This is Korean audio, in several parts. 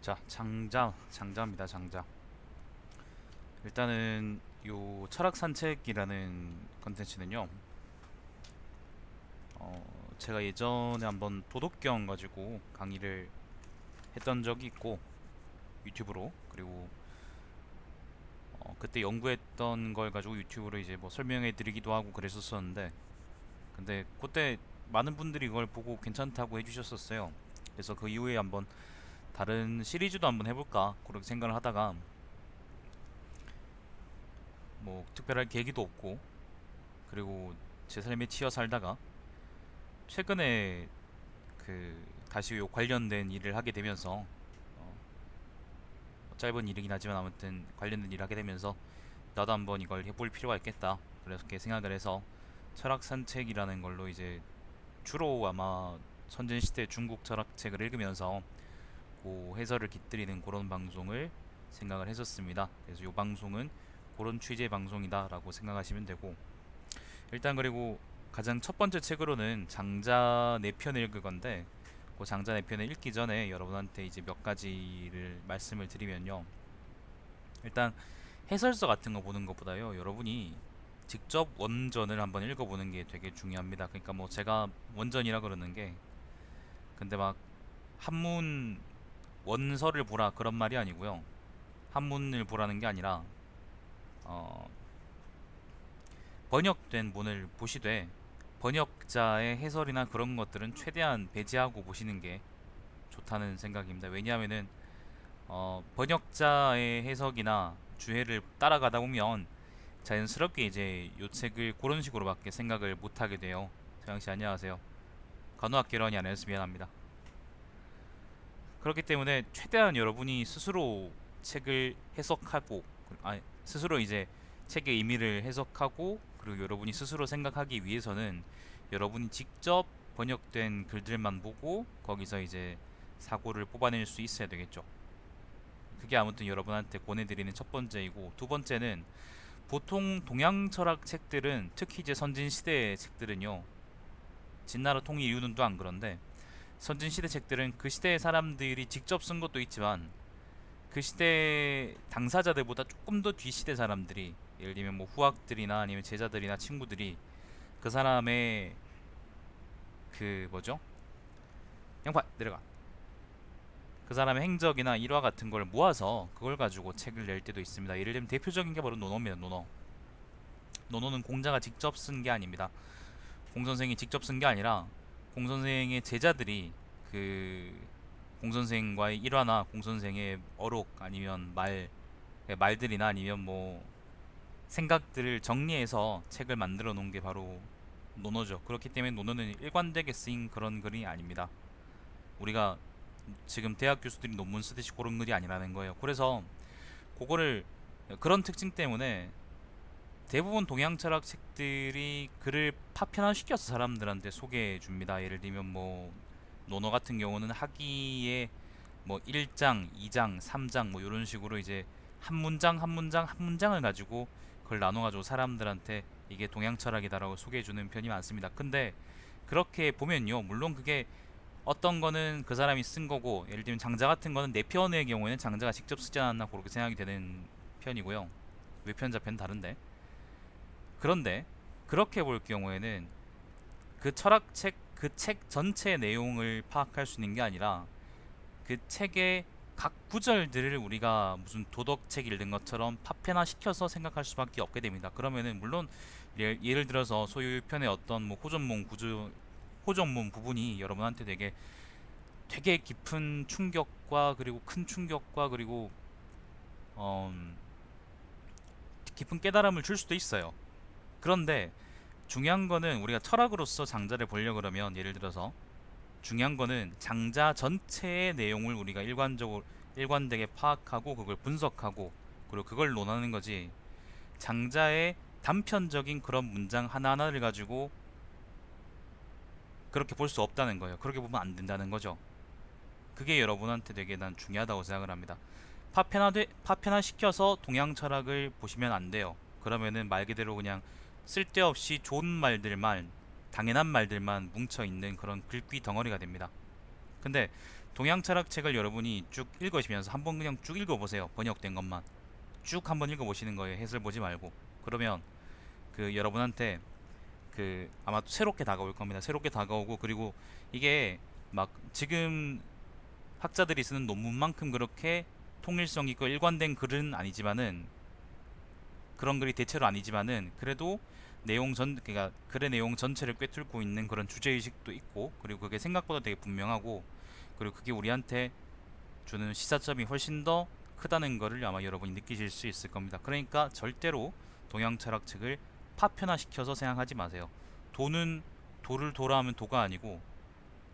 자, 장자입니다. 장자. 일단은 요 철학 산책이라는 컨텐츠는요. 제가 예전에 한번 도덕경 가지고 강의를 했던 적이 있고 유튜브로, 그리고 그때 연구했던 걸 가지고 유튜브로 이제 뭐 설명해 드리기도 하고 그랬었었는데, 근데 그때 많은 분들이 이걸 보고 괜찮다고 해주셨었어요. 그래서 그 이후에 한번 다른 시리즈도 한번 해볼까 그렇게 생각을 하다가, 뭐 특별할 계기도 없고, 그리고 제 삶에 치여 살다가 최근에 다시 요 관련된 일을 하게 되면서, 짧은 일이긴 하지만 아무튼 관련된 일을 하게 되면서 나도 한번 이걸 해볼 필요가 있겠다, 그렇게 생각을 해서 철학 산책이라는 걸로 이제 주로 아마 선진시대 중국 철학책을 읽으면서 그 해설을 깃드리는 그런 방송을 생각을 했었습니다. 그래서 이 방송은 그런 취지의 방송이다라고 생각하시면 되고, 일단 그리고 가장 첫 번째 책으로는 장자 4편을 읽을 건데, 그 장자 4편을 읽기 전에 여러분한테 이제 몇 가지를 말씀을 드리면요. 일단 해설서 같은 거 보는 것보다요, 여러분이 직접 원전을 한번 읽어보는 게 되게 중요합니다. 그러니까 뭐 제가 원전이라 그러는 게, 근데 막 한문 원서를 보라 그런 말이 아니고요. 한문을 보라는 게 아니라 어, 번역된 문을 보시되 번역자의 해설이나 그런 것들은 최대한 배제하고 보시는 게 좋다는 생각입니다. 왜냐하면은 번역자의 해석이나 주해를 따라가다 보면 자연스럽게 이제 요 책을 그런 식으로밖에 생각을 못하게 돼요. 서양씨 안녕하세요. 간호학개론이 아니어서 미안합니다. 그렇기 때문에 최대한 여러분이 스스로 책을 해석하고, 아니 스스로 이제 책의 의미를 해석하고, 그리고 여러분이 스스로 생각하기 위해서는 여러분이 직접 번역된 글들만 보고 거기서 이제 사고를 뽑아낼 수 있어야 되겠죠. 그게 아무튼 여러분한테 권해드리는 첫 번째이고, 두 번째는 보통 동양 철학 책들은, 특히 이제 선진 시대의 책들은요, 진나라 통일 이유는 또 안 그런데, 선진 시대 책들은 그 시대의 사람들이 직접 쓴 것도 있지만 그 시대 당사자들보다 조금 더 뒤시대 사람들이, 예를 들면 뭐 후학들이나 아니면 제자들이나 친구들이 그 사람의 그 뭐죠? 양파 내려가. 그 사람의 행적이나 일화 같은 걸 모아서 그걸 가지고 책을 낼 때도 있습니다. 예를 들면 대표적인 게 바로 노노입니다. 노노. 노노는 공자가 직접 쓴 게 아닙니다. 공 선생이 직접 쓴 게 아니라 공 선생의 제자들이 그 공 선생과의 일화나 공 선생의 어록 아니면 말들이나 아니면 뭐 생각들을 정리해서 책을 만들어 놓은 게 바로 논어죠. 그렇기 때문에 논어는 일관되게 쓰인 그런 글이 아닙니다. 우리가 지금 대학 교수들이 논문 쓰듯이 그런 글이 아니라는 거예요. 그래서 그거를, 그런 특징 때문에 대부분 동양 철학 책들이 글을 파편화시켜서 사람들한테 소개해 줍니다. 예를 들면 뭐 논어 같은 경우는 학기에 뭐 1장, 2장, 3장 뭐 이런 식으로 이제 한 문장 한 문장 한 문장을 가지고 그걸 나눠 가지고 사람들한테 이게 동양 철학이다라고 소개해 주는 편이 많습니다. 근데 그렇게 보면요, 물론 그게 어떤 거는 그 사람이 쓴 거고, 예를 들면 장자 같은 거는 내 편의 경우에는 장자가 직접 쓰지 않았나 그렇게 생각이 되는 편이고요. 외편 자편 다른데, 그런데 그렇게 볼 경우에는 그 철학책 그 책 전체 내용을 파악할 수 있는 게 아니라 그 책의 각 구절들을 우리가 무슨 도덕책 읽는 것처럼 파편화 시켜서 생각할 수밖에 없게 됩니다. 그러면은 물론 예를 들어서 소유 편의 어떤 뭐 호전문 부분이 여러분한테 되게 깊은 충격과, 그리고 큰 충격과, 그리고 음, 깊은 깨달음을 줄 수도 있어요. 그런데 중요한 거는, 우리가 철학으로서 장자를 보려 그러면 예를 들어서 중요한 거는 장자 전체의 내용을 우리가 일관되게 파악하고 그걸 분석하고 그리고 그걸 논하는 거지, 장자의 단편적인 그런 문장 하나하나를 가지고 그렇게 볼 수 없다는 거예요. 그렇게 보면 안 된다는 거죠. 그게 여러분한테 되게 난 중요하다고 생각을 합니다. 파편화 시켜서 동양 철학을 보시면 안 돼요. 그러면은 말 그대로 그냥 쓸데없이 좋은 말들만, 당연한 말들만 뭉쳐 있는 그런 글귀 덩어리가 됩니다. 근데 동양 철학책을 여러분이 쭉 읽으시면서 한번 그냥 쭉 읽어보세요. 번역된 것만 쭉 한번 읽어보시는 거예요. 해설 보지 말고. 그러면 그 여러분한테 그 아마 새롭게 다가올 겁니다. 새롭게 다가오고, 그리고 이게 막 지금 학자들이 쓰는 논문만큼 그렇게 통일성 있고 일관된 글은 아니지만은, 그런 글이 대체로 아니지만은, 그래도 그러니까 글의 내용 전체를 꿰뚫고 있는 그런 주제 의식도 있고, 그리고 그게 생각보다 되게 분명하고, 그리고 그게 우리한테 주는 시사점이 훨씬 더 크다는 거를 아마 여러분이 느끼실 수 있을 겁니다. 그러니까 절대로 동양 철학책을 파편화시켜서 생각하지 마세요. 도는 도를 도라 하면 도가 아니고,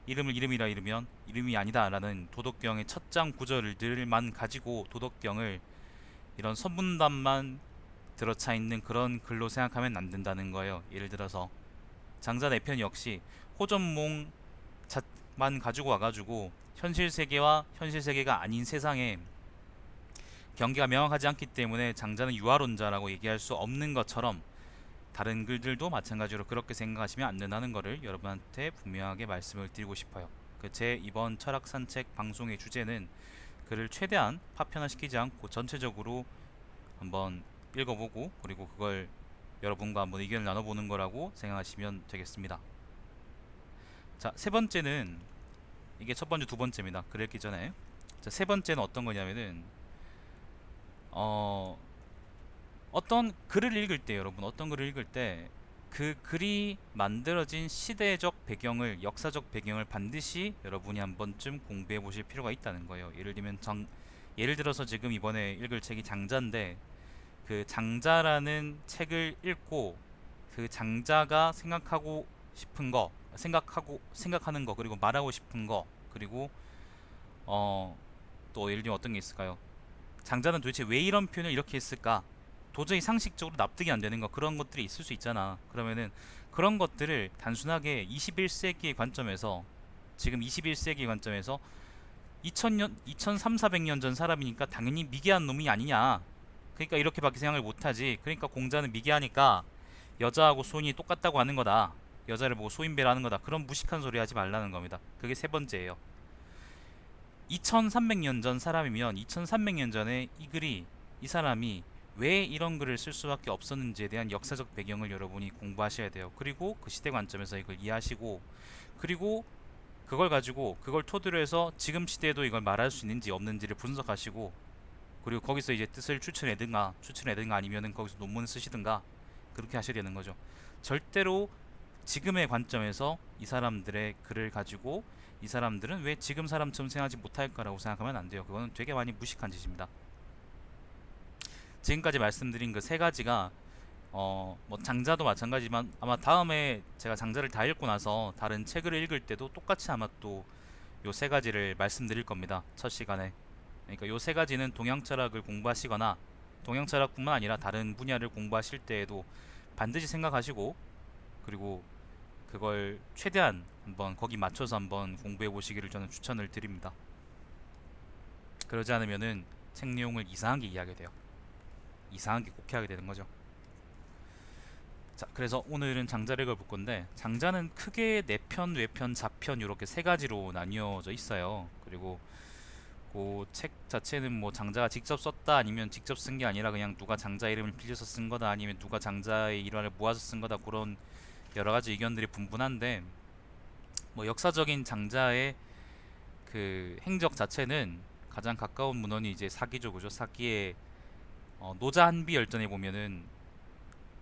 이름을 이름이라 이르면 이름이 아니다 라는 도덕경의 첫 장 구절들만 가지고 도덕경을 이런 선문답만 들어차 있는 그런 글로 생각하면 안 된다는 거예요. 예를 들어서 장자 내 편 역시 호전몽 만 가지고 와가지고 현실 세계와 현실 세계가 아닌 세상에 경계가 명확하지 않기 때문에 장자는 유화론자라고 얘기할 수 없는 것처럼, 다른 글들도 마찬가지로 그렇게 생각하시면 안 된다는 것을 여러분한테 분명하게 말씀을 드리고 싶어요. 제 이번 철학 산책 방송의 주제는 글을 최대한 파편화시키지 않고 전체적으로 한번 읽어보고, 그리고 그걸 여러분과 한번 의견을 나눠보는 거라고 생각하시면 되겠습니다. 자, 세 번째는, 이게 첫 번째 두 번째입니다. 글 읽기 전에. 자, 세 번째는 어떤 거냐면은 어 어떤 글을 읽을 때, 여러분 어떤 글을 읽을 때 그 글이 만들어진 시대적 배경을, 역사적 배경을 반드시 여러분이 한 번쯤 공부해 보실 필요가 있다는 거예요. 예를 들어서 지금 이번에 읽을 책이 장자인데, 그 장자라는 책을 읽고 그 장자가 생각하고 싶은 거, 생각하는 거, 그리고 말하고 싶은 거, 그리고 어 또 예를 들면 어떤 게 있을까요? 장자는 도대체 왜 이런 표현을 이렇게 했을까? 도저히 상식적으로 납득이 안 되는 거, 그런 것들이 있을 수 있잖아. 그러면은 그런 것들을 단순하게 21세기의 관점에서, 지금 21세기 관점에서 2000년, 2300, 400년 전 사람이니까 당연히 미개한 놈이 아니냐. 그러니까 이렇게밖에 생각을 못하지. 그러니까 공자는 미개하니까 여자하고 소인이 똑같다고 하는 거다. 여자를 보고 소인배를 하는 거다. 그런 무식한 소리 하지 말라는 겁니다. 그게 세 번째예요. 2300년 전 사람이면 2300년 전에 이 사람이 왜 이런 글을 쓸 수밖에 없었는지에 대한 역사적 배경을 여러분이 공부하셔야 돼요. 그리고 그 시대 관점에서 이걸 이해하시고, 그리고 그걸 토대로 해서 지금 시대에도 이걸 말할 수 있는지 없는지를 분석하시고, 그리고 거기서 이제 뜻을 추천해든가 아니면은 거기서 논문을 쓰시든가, 그렇게 하셔야 되는 거죠. 절대로 지금의 관점에서 이 사람들의 글을 가지고 이 사람들은 왜 지금 사람처럼 생각하지 못할까라고 생각하면 안 돼요. 그거는 되게 많이 무식한 짓입니다. 지금까지 말씀드린 그 세 가지가 뭐 장자도 마찬가지지만, 아마 다음에 제가 장자를 다 읽고 나서 다른 책을 읽을 때도 똑같이 아마 또 요 세 가지를 말씀드릴 겁니다. 첫 시간에. 그러니까 요 세 가지는 동양 철학을 공부하시거나 동양 철학뿐만 아니라 다른 분야를 공부하실 때에도 반드시 생각하시고, 그리고 그걸 최대한 한번 거기 맞춰서 한번 공부해 보시기를 저는 추천을 드립니다. 그러지 않으면은 책 내용을 이상하게 이해하게 돼요. 이상하게 곡해하게 되는 거죠. 자, 그래서 오늘은 장자를 읽어볼 건데, 장자는 크게 내편, 외편, 자편 이렇게 세 가지로 나뉘어져 있어요. 그리고 그 책 자체는 뭐 장자가 직접 썼다 아니면 직접 쓴 게 아니라 그냥 누가 장자 이름을 빌려서 쓴 거다 아니면 누가 장자의 일화를 모아서 쓴 거다, 그런 여러 가지 의견들이 분분한데, 뭐 역사적인 장자의 그 행적 자체는 가장 가까운 문헌이 이제 사기죠, 그죠? 사기의 노자 한비 열전에 보면은,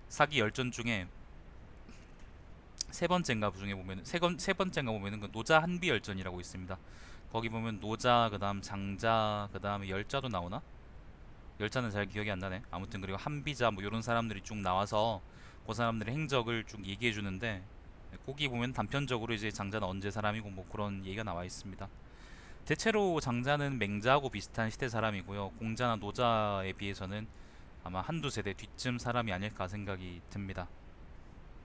사기 열전 중에 세 번째인가 보면은 그 노자 한비 열전이라고 있습니다. 거기 보면 노자, 그다음 장자, 그다음에 열자도 나오나? 열자는 잘 기억이 안 나네. 아무튼 그리고 한비자 뭐 이런 사람들이 쭉 나와서 그 사람들의 행적을 쭉 얘기해 주는데, 거기 보면 단편적으로 이제 장자는 언제 사람이고 뭐 그런 얘기가 나와 있습니다. 대체로 장자는 맹자하고 비슷한 시대 사람이고요. 공자나 노자에 비해서는 아마 한두 세대 뒤쯤 사람이 아닐까 생각이 듭니다.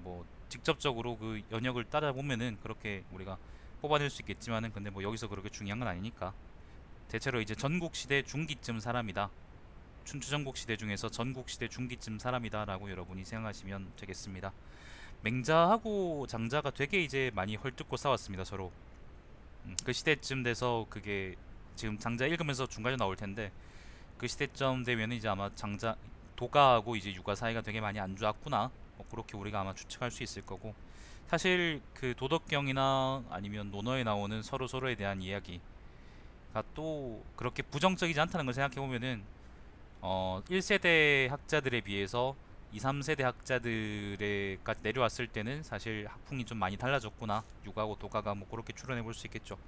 뭐 직접적으로 그 연역을 따져보면은 그렇게 우리가 뽑아낼 수 있겠지만은, 근데 뭐 여기서 그렇게 중요한 건 아니니까, 대체로 이제 전국시대 중기쯤 사람이다, 춘추전국시대 중에서 전국시대 중기쯤 사람이다 라고 여러분이 생각하시면 되겠습니다. 맹자하고 장자가 되게 이제 많이 헐뜯고 싸웠습니다, 서로. 그 시대쯤 돼서 그게 지금 장자 읽으면서 중간에 나올 텐데 그 시대점 되면 이제 아마 장자 도가하고 이제 유가 사이가 되게 많이 안 좋았구나. 그렇게 우리가 아마 추측할 수 있을 거고 사실 그 도덕경이나 아니면 논어에 나오는 서로 서로에 대한 이야기가 또 그렇게 부정적이지 않다는 걸 생각해 보면은 1세대 학자들에 비해서 2, 3세대 학자들에까지 내려왔을 때는 사실 학풍이 좀 많이 달라졌구나. 육아고 도가가 뭐 그렇게 추론해 볼 수 있겠죠.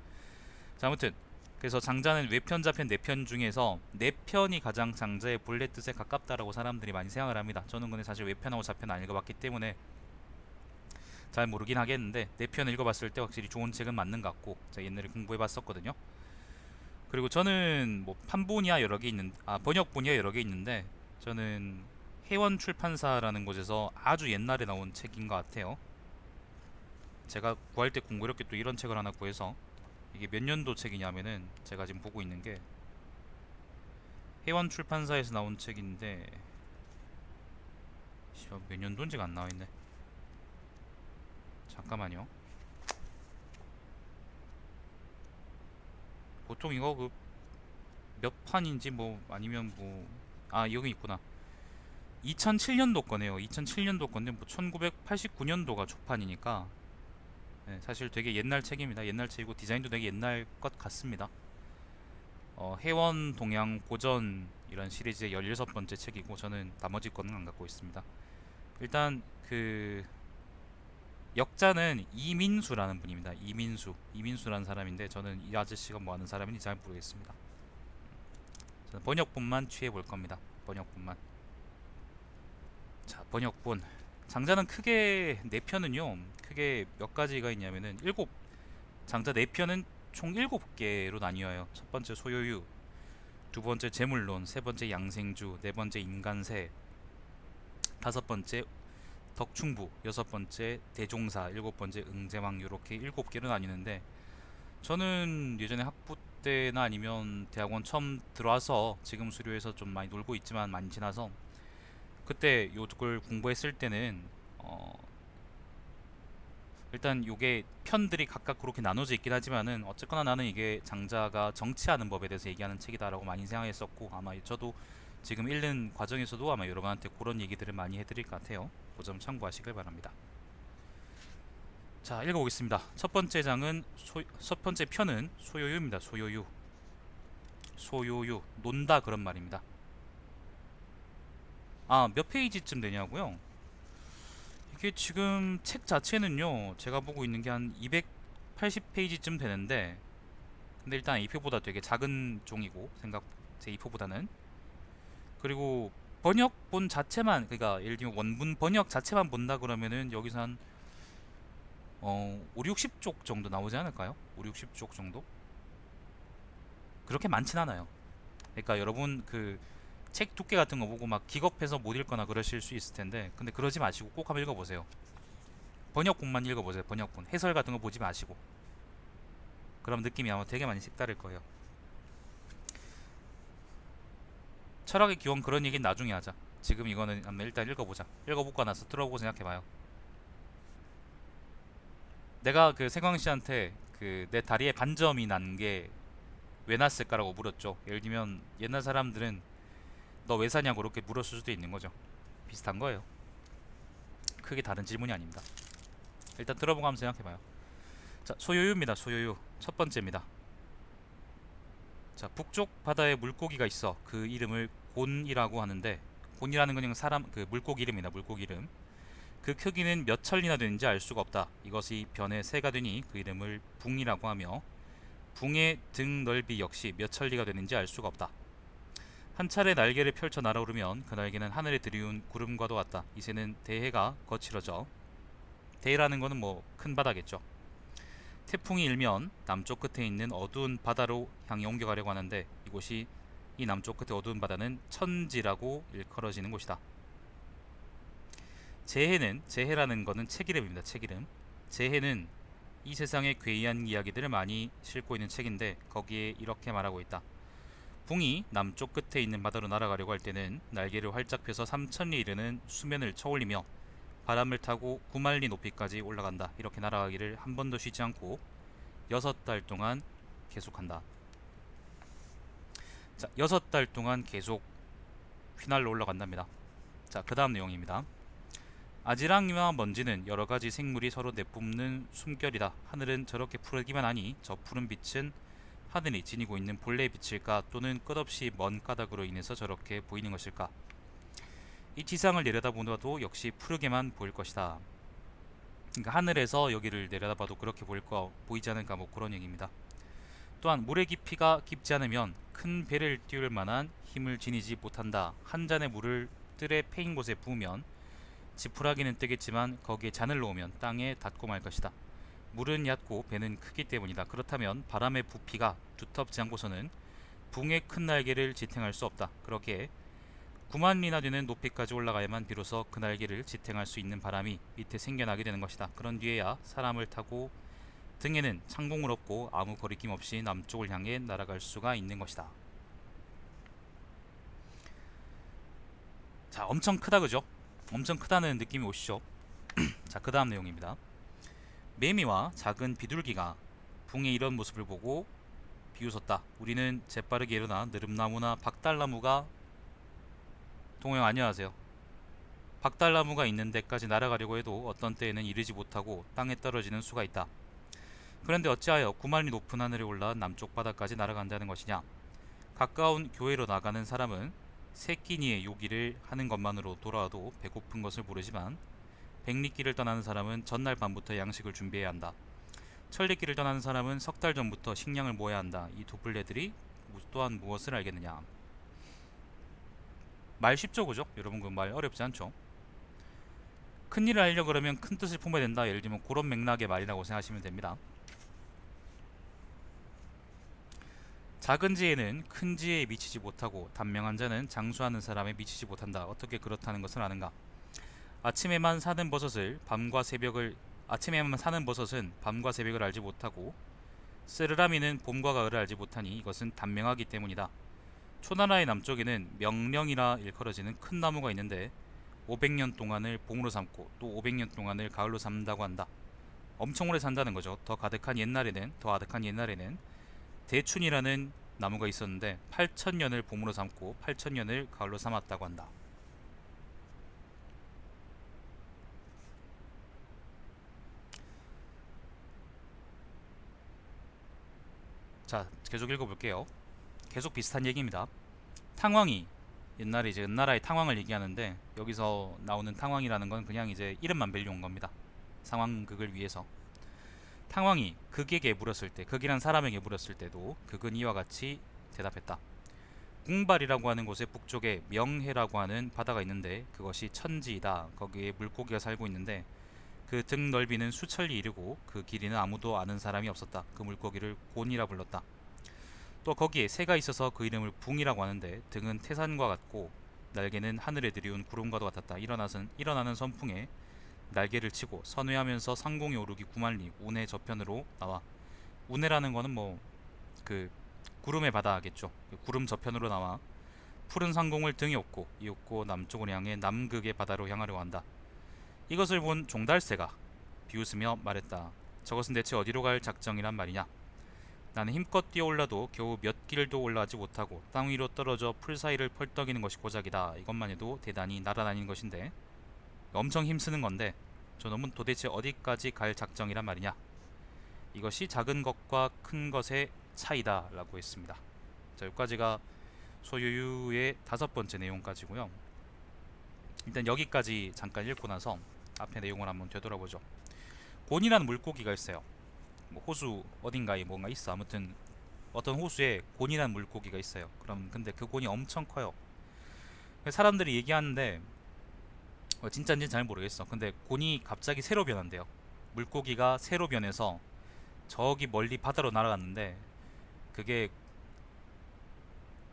자, 아무튼 그래서 장자는 외편, 자편, 내편 중에서 내편이 가장 장자의 본래 뜻에 가깝다라고 사람들이 많이 생각을 합니다. 저는 근데 사실 외편하고 자편 안 읽어봤기 때문에 잘 모르긴 하겠는데 내편 읽어봤을 때 확실히 좋은 책은 맞는 것 같고 제가 옛날에 공부해봤었거든요. 그리고 저는 뭐 판본이야 여러 개 있는 번역본이야 여러 개 있는데 저는 해원 출판사라는 곳에서 아주 옛날에 나온 책인 것 같아요. 제가 구할 때 공교롭게 또 이런 책을 하나 구해서 이게 몇 년도 책이냐면은 제가 지금 보고 있는 게 해원 출판사에서 나온 책인데 몇 년도인지가 안 나와 있네. 잠깐만요. 보통 이거 그 몇 판인지 뭐 아니면 뭐 여기 있구나. 2007년도 거네요. 2007년도 건데 뭐 1989년도가 초판이니까 네, 사실 되게 옛날 책입니다. 옛날 책이고 디자인도 되게 옛날 것 같습니다. 해원 동양 고전 이런 시리즈의 16번째 책이고 저는 나머지 거는 안 갖고 있습니다. 일단 그 역자는 이민수라는 분입니다. 이민수라는 사람인데 저는 이 아저씨가 뭐 하는 사람인지 잘 모르겠습니다. 저는 번역본만 취해 볼 겁니다. 번역본만. 자, 번역본. 장자는 크게 네 편은요. 크게 몇 가지가 있냐면은 장자 네 편은 총 7개로 나뉘어요. 첫 번째 소요유, 두 번째 재물론, 세 번째 양생주, 네 번째 인간세, 다섯 번째 덕충부, 여섯 번째 대종사, 일곱 번째 응제왕 이렇게 7개로 나뉘는데 저는 예전에 학부 때나 아니면 대학원 처음 들어와서 지금 수료해서 좀 많이 놀고 있지만 많이 지나서 그때 요걸 공부했을 때는 어 일단 요게 편들이 각각 그렇게 나눠져 있긴 하지만은 어쨌거나 나는 이게 장자가 정치하는 법에 대해서 얘기하는 책이다라고 많이 생각했었고 아마 저도 지금 읽는 과정에서도 아마 여러분한테 그런 얘기들을 많이 해드릴 것 같아요. 그 점 참고하시길 바랍니다. 자, 읽어보겠습니다. 첫 번째 편은 소요유입니다. 소요유 논다 그런 말입니다. 몇 페이지쯤 되냐고요? 이게 지금 책 자체는요 제가 보고 있는 게 한 280페이지쯤 되는데 근데 일단 A4보다 되게 작은 종이고 제 A4보다는 그리고 번역본 자체만 그러니까 예를 들면 원문 번역 자체만 본다 그러면은 여기서 한 5, 60쪽 정도 나오지 않을까요? 5, 60쪽 정도? 그렇게 많진 않아요. 그러니까 여러분 그 책 두께 같은 거 보고 막 기겁해서 못 읽거나 그러실 수 있을 텐데 근데 그러지 마시고 꼭 한번 읽어보세요. 번역본만 읽어보세요. 번역본 해설 같은 거 보지 마시고 그럼 느낌이 아마 되게 많이 색다를 거예요. 철학의 기원 그런 얘기는 나중에 하자. 지금 이거는 한번 일단 읽어보자. 읽어보고 나서 들어보고 생각해봐요. 내가 그 세광 씨한테 그 내 다리에 반점이 난 게 왜 났을까라고 물었죠. 예를 들면 옛날 사람들은 너 왜 사냐고 그렇게 물었을 수도 있는 거죠. 비슷한 거예요. 크게 다른 질문이 아닙니다. 일단 들어보고 한번 생각해봐요. 자, 소요유입니다. 소요유 첫 번째입니다. 자, 북쪽 바다에 물고기가 있어. 그 이름을 곤이라고 하는데 곤이라는 건 그냥 사람 그 물고기 이름이다. 물고기 이름. 그 크기는 몇 천리나 되는지 알 수가 없다. 이것이 변의 새가 되니 그 이름을 붕이라고 하며 붕의 등 넓이 역시 몇 천리가 되는지 알 수가 없다. 한 차례 날개를 펼쳐 날아오르면 그 날개는 하늘에 들이운 구름과도 같다. 이 새는 대해가 거칠어져. 대해라는 거는 뭐 큰 바다겠죠. 태풍이 일면 남쪽 끝에 있는 어두운 바다로 향해 옮겨가려고 하는데 이 남쪽 끝의 어두운 바다는 천지라고 일컬어지는 곳이다. 재해라는 거는 책 이름입니다. 책 이름. 재해는 이 세상의 괴이한 이야기들을 많이 싣고 있는 책인데 거기에 이렇게 말하고 있다. 붕이 남쪽 끝에 있는 바다로 날아가려고 할 때는 날개를 활짝 펴서 3천리 이르는 수면을 쳐올리며 바람을 타고 9만리 높이까지 올라간다. 이렇게 날아가기를 한 번도 쉬지 않고 6달 동안 계속한다. 자, 6달 동안 계속 휘날려 올라간답니다. 자, 그 다음 내용입니다. 아지랑이와 먼지는 여러가지 생물이 서로 내뿜는 숨결이다. 하늘은 저렇게 푸르기만 하니 저 푸른 빛은 하늘이 지니고 있는 본래의 빛일까, 또는 끝없이 먼 까닭으로 인해서 저렇게 보이는 것일까. 이 지상을 내려다보아도 역시 푸르게만 보일 것이다. 그러니까 하늘에서 여기를 내려다봐도 그렇게 보이지 않을까, 뭐 그런 얘기입니다. 또한 물의 깊이가 깊지 않으면 큰 배를 띄울 만한 힘을 지니지 못한다. 한 잔의 물을 뜰에 패인 곳에 부으면 지푸라기는 뜨겠지만 거기에 잔을 놓으면 땅에 닿고 말 것이다. 물은 얕고 배는 크기 때문이다. 그렇다면 바람의 부피가 두텁지 않고서는 붕의 큰 날개를 지탱할 수 없다. 그렇게 9만 리나 되는 높이까지 올라가야만 비로소 그 날개를 지탱할 수 있는 바람이 밑에 생겨나게 되는 것이다. 그런 뒤에야 사람을 타고 등에는 창공을 업고 아무 거리낌 없이 남쪽을 향해 날아갈 수가 있는 것이다. 자, 엄청 크다, 그죠? 엄청 크다는 느낌이 오시죠? 자, 그 다음 내용입니다. 매미와 작은 비둘기가 붕의 이런 모습을 보고 비웃었다. 우리는 재빠르게 일어나 느릅나무나 박달나무가, 동호형 안녕하세요. 박달나무가 있는 데까지 날아가려고 해도 어떤 때에는 이르지 못하고 땅에 떨어지는 수가 있다. 그런데 어찌하여 9만리 높은 하늘에 올라 남쪽 바다까지 날아간다는 것이냐. 가까운 교회로 나가는 사람은 새끼니의 요기를 하는 것만으로 돌아와도 배고픈 것을 모르지만, 백리길을 떠나는 사람은 전날 밤부터 양식을 준비해야 한다. 천리길을 떠나는 사람은 석 달 전부터 식량을 모아야 한다. 이 두 뿔레들이 또한 무엇을 알겠느냐. 말 쉽죠, 그죠? 여러분, 그 말 어렵지 않죠? 큰 일을 하려고 그러면 큰 뜻을 품어야 된다. 예를 들면 그런 맥락의 말이라고 생각하시면 됩니다. 작은 지혜는 큰 지혜에 미치지 못하고 단명한 자는 장수하는 사람에 미치지 못한다. 어떻게 그렇다는 것을 아는가? 아침에만 사는 버섯은 밤과 새벽을 알지 못하고 쓰르라미는 봄과 가을을 알지 못하니 이것은 단명하기 때문이다. 초나라의 남쪽에는 명령이라 일컬어지는 큰 나무가 있는데 500년 동안을 봄으로 삼고 또 500년 동안을 가을로 삼는다고 한다. 엄청 오래 산다는 거죠. 더 아득한 옛날에는 대춘이라는 나무가 있었는데 8천년을 봄으로 삼고 8천년을 가을로 삼았다고 한다. 자, 계속 읽어볼게요. 계속 비슷한 얘기입니다. 탕왕이, 옛날에 이제 은나라의 탕왕을 얘기하는데 여기서 나오는 탕왕이라는 건 그냥 이제 이름만 빌려온 겁니다. 상황극을 위해서. 탕왕이 극에게 물었을 때, 극이란 사람에게 물었을 때도 극은 이와 같이 대답했다. 궁발이라고 하는 곳의 북쪽에 명해라고 하는 바다가 있는데 그것이 천지이다. 거기에 물고기가 살고 있는데 그 등 넓이는 수천리 이르고 그 길이는 아무도 아는 사람이 없었다. 그 물고기를 곤이라 불렀다. 또 거기에 새가 있어서 그 이름을 붕이라고 하는데 등은 태산과 같고 날개는 하늘에 들이운 구름과도 같았다. 일어나는 선풍에 날개를 치고 선회하면서 상공에 오르기 9만리 운해 저편으로 나와. 운해라는 거는 뭐 그 구름의 바다겠죠. 그 구름 저편으로 나와 푸른 상공을 등에 업고 이윽고 남쪽을 향해 남극의 바다로 향하려고 한다. 이것을 본 종달새가 비웃으며 말했다. 저것은 대체 어디로 갈 작정이란 말이냐. 나는 힘껏 뛰어올라도 겨우 몇 길도 올라가지 못하고 땅 위로 떨어져 풀 사이를 펄떡이는 것이 고작이다. 이것만 해도 대단히 날아다니는 것인데, 엄청 힘쓰는 건데 저놈은 도대체 어디까지 갈 작정이란 말이냐. 이것이 작은 것과 큰 것의 차이다 라고 했습니다. 자, 여기까지가 소유유의 5번째 내용까지고요. 일단 여기까지 잠깐 읽고 나서 앞에 내용을 한번 되돌아보죠. 곤이라는 물고기가 있어요. 뭐 호수 어딘가에 뭔가 있어. 아무튼 어떤 호수에 곤이라는 물고기가 있어요. 그럼 근데 그 곤이 엄청 커요. 사람들이 얘기하는데 진짜인지 잘 모르겠어. 근데 곤이 갑자기 새로 변한대요. 물고기가 새로 변해서 저기 멀리 바다로 날아갔는데 그게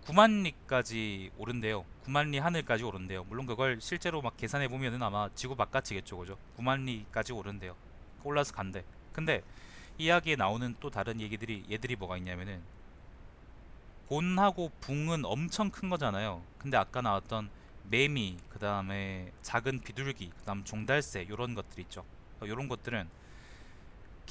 9만리까지 오른대요. 9만리 하늘까지 오른대요. 물론 그걸 실제로 막 계산해 보면은 아마 지구 바깥이겠죠, 그죠? 9만리까지 오른대요. 올라서 간대. 근데 이야기에 나오는 또 다른 얘들이 뭐가 있냐면은 곤하고 붕은 엄청 큰 거잖아요. 근데 아까 나왔던 매미, 그 다음에 작은 비둘기, 그 다음 종달새 요런 것들 있죠. 요런 것들은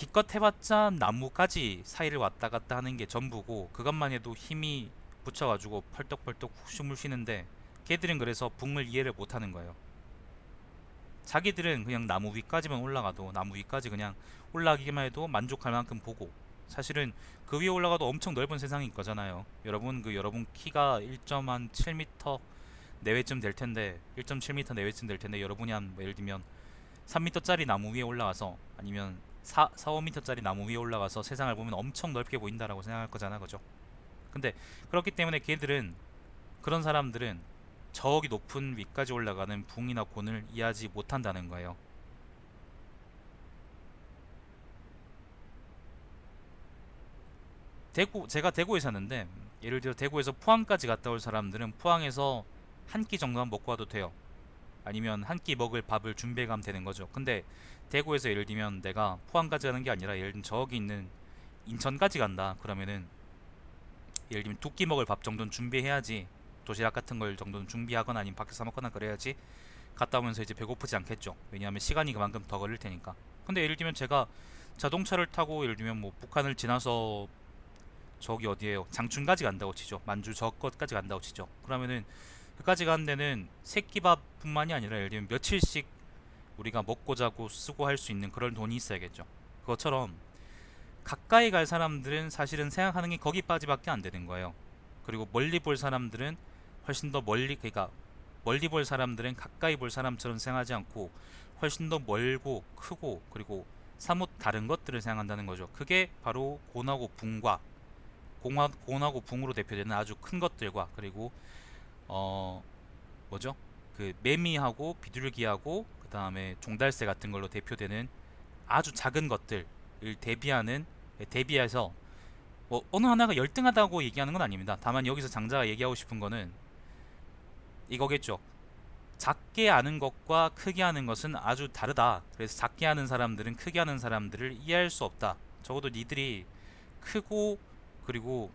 기껏 해봤자 나무까지 사이를 왔다 갔다 하는 게 전부고 그것만 해도 힘이 붙여가지고 펄떡펄떡 숨을 쉬는데 걔들은 그래서 붕을 이해를 못하는 거예요. 자기들은 그냥 나무 위까지만 올라가도 나무 위까지 그냥 올라가기만 해도 만족할 만큼 보고 사실은 그 위에 올라가도 엄청 넓은 세상인 거잖아요. 여러분 여러분 키가 1.7m 내외쯤 될 텐데 1.7m 내외쯤 될 텐데 여러분이 한 예를 들면 3m짜리 나무 위에 올라가서 아니면 5m짜리 나무 위에 올라가서 세상을 보면 엄청 넓게 보인다라고 생각할 거잖아, 그죠? 근데 그렇기 때문에 걔들은 그런 사람들은 저기 높은 위까지 올라가는 붕이나 곤을 이해하지 못한다는 거예요. 제가 대구에 사는데 예를 들어 대구에서 포항까지 갔다 올 사람들은 포항에서 한 끼 정도만 먹고 와도 돼요. 아니면 한 끼 먹을 밥을 준비해 가면 되는 거죠. 근데 대구에서 예를 들면 내가 포항까지 가는 게 아니라 예를 들면 저기 있는 인천까지 간다. 그러면은 예를 들면 두 끼 먹을 밥 정도는 준비해야지. 도시락 같은 걸 정도는 준비하거나 아니면 밖에서 사 먹거나 그래야지 갔다 오면서 이제 배고프지 않겠죠. 왜냐하면 시간이 그만큼 더 걸릴 테니까. 근데 예를 들면 제가 자동차를 타고 예를 들면 뭐 북한을 지나서 저기 어디에요? 장춘까지 간다고 치죠. 만주 저 끝까지 간다고 치죠. 그러면은 그까지 가는 데는 새끼밥뿐만이 아니라 예를 들면 며칠씩 우리가 먹고 자고 쓰고 할 수 있는 그런 돈이 있어야겠죠. 그것처럼 가까이 갈 사람들은 사실은 생각하는 게 거기까지밖에 안 되는 거예요. 그리고 멀리 볼 사람들은 훨씬 더 멀리, 그러니까 멀리 볼 사람들은 가까이 볼 사람처럼 생각하지 않고 훨씬 더 멀고 크고 그리고 사뭇 다른 것들을 생각한다는 거죠. 그게 바로 곤하고 붕과 곤하고 붕으로 대표되는 아주 큰 것들과 그리고 어 뭐죠? 그 매미하고 비둘기하고 그 다음에 종달새 같은 걸로 대표되는 아주 작은 것들을 대비하는 대비해서 뭐 어느 하나가 열등하다고 얘기하는 건 아닙니다. 다만 여기서 장자가 얘기하고 싶은 거는 이거겠죠. 작게 하는 것과 크게 하는 것은 아주 다르다. 그래서 작게 하는 사람들은 크게 하는 사람들을 이해할 수 없다. 적어도 니들이 크고 그리고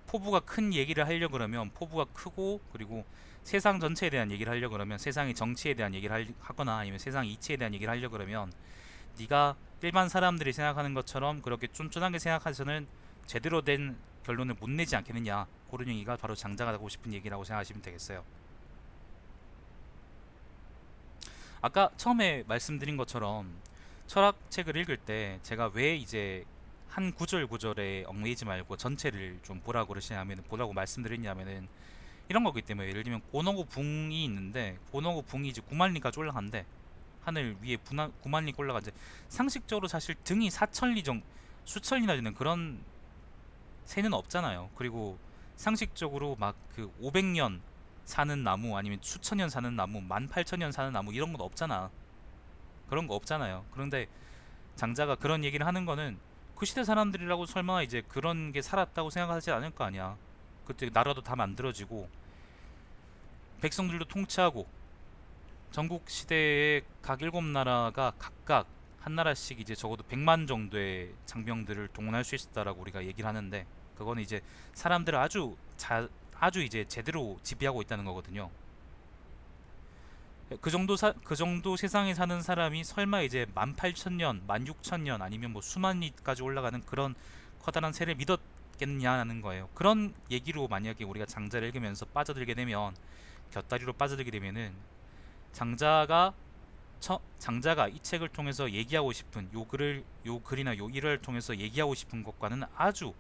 포부가 큰 얘기를 하려고 그러면 포부가 크고 그리고 세상 전체에 대한 얘기를 하려고 그러면 세상의 정치에 대한 얘기를 하거나 아니면 세상 이치에 대한 얘기를 하려고 그러면 네가 일반 사람들이 생각하는 것처럼 그렇게 쫀쫀하게 생각해서는 제대로 된 결론을 못 내지 않겠느냐. 그런 얘기가 바로 장자가 하고 싶은 얘기라고 생각하시면 되겠어요. 아까 처음에 말씀드린 것처럼 철학책을 읽을 때 제가 왜 이제 한 구절 구절에 얽매이지 말고 전체를 좀 보라고 그러시냐면 보라고 말씀드렸냐면은 이런 거기 때문에 예를 들면 고노고 붕이 있는데 고노고 붕이 이제 9만리까지 올라간대. 하늘 위에 9만리 올라가지. 상식적으로 사실 등이 4천리 정도 수천리나 되는 그런 새는 없잖아요. 그리고 상식적으로 막 그 500년 사는 나무 아니면 수천 년 사는 나무 18,000년 사는 나무 이런 건 없잖아. 그런 거 없잖아요. 그런데 장자가 그런 얘기를 하는 거는 그 시대 사람들이라고 설마 이제 그런 게 살았다고 생각하지 않을 거 아니야. 그때 나라도 다 만들어지고 백성들도 통치하고 전국 시대의 각 일곱 나라가 각각 한 나라씩 이제 적어도 100만 정도의 장병들을 동원할 수 있었다라고 우리가 얘기를 하는데 그거는 이제 사람들을 아주 이제 제대로 지배하고 있다는 거거든요. 그 정도 세상에 사는 사람이 설마 이제 18,000년, 16,000년 아니면 뭐 수만 리까지 올라가는 그런 커다란 새를 믿었겠냐는 거예요. 그런 얘기로 만약에 우리가 장자를 읽으면서 빠져들게 되면 곁다리로 빠져들게 되면은 장자가 장자가 이 책을 통해서 얘기하고 싶은 요 글이나 요 일을 통해서 얘기하고 싶은 것과는 아주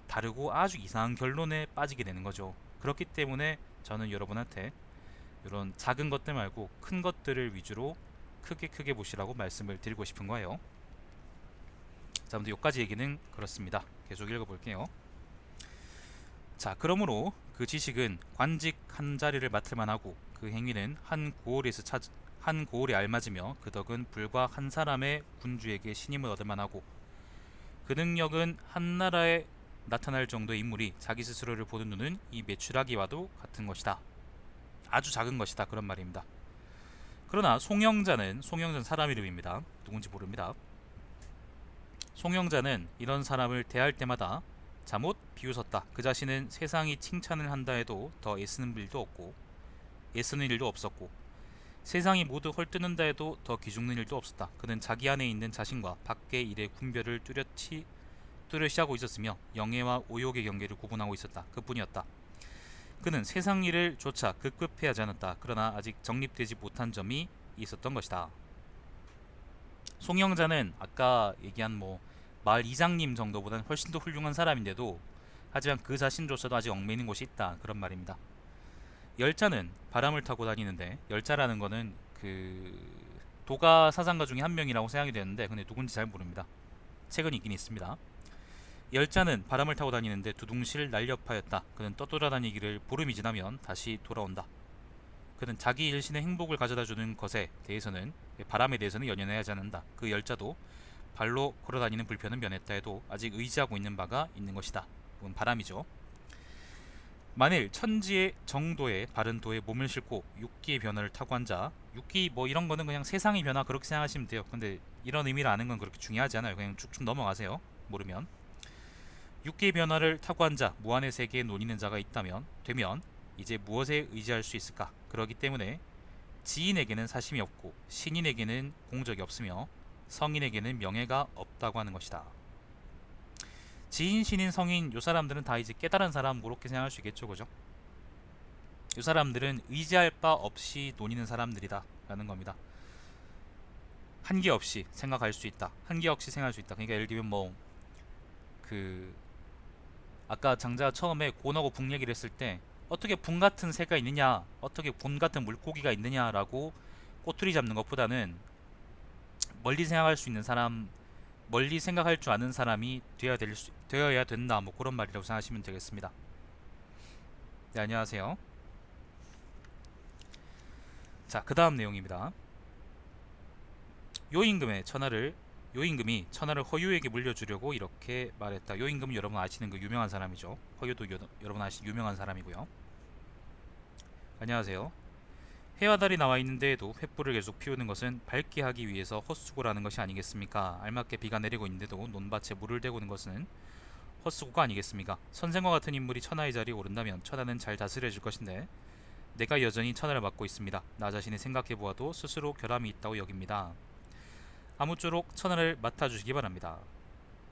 다르고 아주 이상한 결론에 빠지게 되는 거죠. 그렇기 때문에 저는 여러분한테 이런 작은 것들 말고 큰 것들을 위주로 크게 보시라고 말씀을 드리고 싶은 거예요. 자, 아무튼 여기까지 얘기는 그렇습니다. 계속 읽어볼게요. 자, 그러므로 그 지식은 관직 한 자리를 맡을 만하고 그 행위는 한 고을에 알맞으며 그 덕은 불과 한 사람의 군주에게 신임을 얻을 만하고 그 능력은 한 나라에 나타날 정도의 인물이 자기 스스로를 보는 눈은 이 메추라기와도 같은 것이다. 아주 작은 것이다. 그런 말입니다. 그러나 송영자는 사람 이름입니다. 누군지 모릅니다. 송영자는 이런 사람을 대할 때마다 잠옷 비웃었다. 그 자신은 세상이 칭찬을 한다 해도 더 애쓰는 일도 없었고 세상이 모두 헐뜯는다 해도 더 기죽는 일도 없었다. 그는 자기 안에 있는 자신과 밖의 일의 분별을 뚜렷이 하고 있었으며 영예와 오욕의 경계를 구분하고 있었다. 그뿐이었다. 그는 세상 일을 조차 급급해하지 않았다. 그러나 아직 정립되지 못한 점이 있었던 것이다. 송영자는 아까 얘기한 마을 이장님 정도보다는 훨씬 더 훌륭한 사람인데도 하지만 그 자신조차도 아직 얽매이는 곳이 있다. 그런 말입니다. 열자는 바람을 타고 다니는데, 열자라는 거는 그 도가 사상가 중에 한 명이라고 생각이 되는데 근데 누군지 잘 모릅니다. 책은 있긴 있습니다. 열자는 바람을 타고 다니는데 두둥실 날렵하였다. 그는 떠돌아다니기를 보름이 지나면 다시 돌아온다. 그는 자기 일신의 행복을 가져다주는 것에 대해서는, 바람에 대해서는 연연해 하지 않는다. 그 열자도 발로 걸어다니는 불편은 면했다 해도 아직 의지하고 있는 바가 있는 것이다. 그건 바람이죠. 만일 천지의 정도에 바른 도에 몸을 싣고 육기의 변화를 타고 앉아, 육기 이런 거는 그냥 세상의 변화 그렇게 생각하시면 돼요. 근데 이런 의미를 아는 건 그렇게 중요하지 않아요. 그냥 쭉쭉 넘어가세요. 모르면. 육기의 변화를 타고 앉아 무한의 세계에 논이는 자가 되면 이제 무엇에 의지할 수 있을까? 그러기 때문에 지인에게는 사심이 없고 신인에게는 공적이 없으며 성인에게는 명예가 없다고 하는 것이다. 지인, 신인, 성인 요 사람들은 다 이제 깨달은 사람 그렇게 생각할 수 있겠죠, 그죠? 요 사람들은 의지할 바 없이 논이는 사람들이다 라는 겁니다. 한계 없이 생각할 수 있다. 한계 없이 생각할 수 있다. 그러니까 예를 들면 그 아까 장자가 처음에 곤하고 북 얘기를 했을 때 어떻게 붕 같은 새가 있느냐, 어떻게 곤 같은 물고기가 있느냐라고 꼬투리 잡는 것보다는 멀리 생각할 수 있는 사람, 멀리 생각할 줄 아는 사람이 되어야 된다. 그런 말이라고 생각하시면 되겠습니다. 네, 안녕하세요. 자, 그 다음 내용입니다. 요임금이 천하를 허유에게 물려주려고 이렇게 말했다. 요임금은 여러분 아시는 그 유명한 사람이죠. 허유도 여러분 아시는 유명한 사람이고요. 안녕하세요. 해와 달이 나와 있는데에도 횃불을 계속 피우는 것은 밝게 하기 위해서 헛수고라는 것이 아니겠습니까? 알맞게 비가 내리고 있는데도 논밭에 물을 대고는 것은 헛수고가 아니겠습니까? 선생과 같은 인물이 천하의 자리에 오른다면 천하는 잘 다스려질 것인데 내가 여전히 천하를 맡고 있습니다. 나 자신이 생각해보아도 스스로 결함이 있다고 여깁니다. 아무쪼록 천하를 맡아주시기 바랍니다.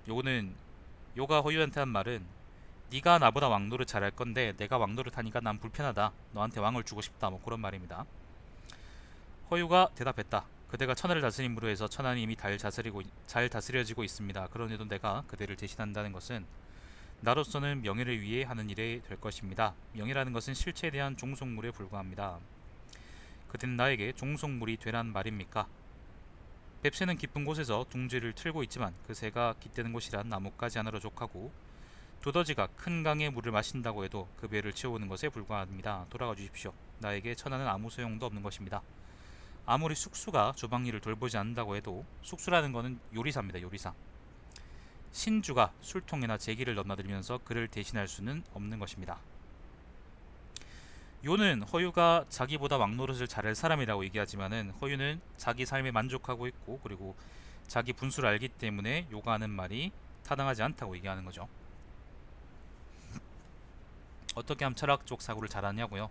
요가 허유한테 한 말은 네가 나보다 왕노릇 잘할 건데 내가 왕노릇 하니까 난 불편하다. 너한테 왕을 주고 싶다. 그런 말입니다. 허유가 대답했다. 그대가 천하를 다스림으로 해서 천하는 이미 잘 다스려지고 있습니다. 그런데도 내가 그대를 대신한다는 것은 나로서는 명예를 위해 하는 일이 될 것입니다. 명예라는 것은 실체에 대한 종속물에 불과합니다. 그대는 나에게 종속물이 되란 말입니까? 뱁새는 깊은 곳에서 둥지를 틀고 있지만 그 새가 깃대는 곳이란 나뭇가지 하나로 족하고 두더지가 큰 강의 물을 마신다고 해도 그 배를 채우는 것에 불과합니다. 돌아가 주십시오. 나에게 천하는 아무 소용도 없는 것입니다. 아무리 숙수가 주방일을 돌보지 않는다고 해도, 숙수라는 것은 요리사입니다. 요리사. 신주가 술통에나 제기를 넘나들면서 그를 대신할 수는 없는 것입니다. 요는 허유가 자기보다 왕노릇을 잘할 사람이라고 얘기하지만은 허유는 자기 삶에 만족하고 있고 그리고 자기 분수를 알기 때문에 요가 하는 말이 타당하지 않다고 얘기하는 거죠. 어떻게 하면 철학 쪽 사고를 잘하냐고요?